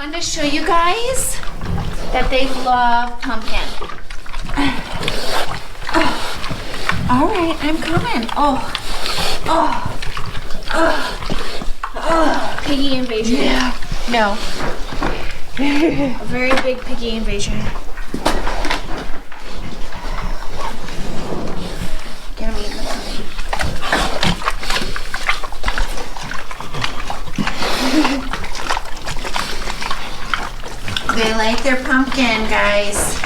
wanted to show you guys that they love pumpkin. All right, I'm coming. Piggy invasion. Yeah. No. A very big piggy invasion. Get them eating the pumpkin. They like their pumpkin, guys.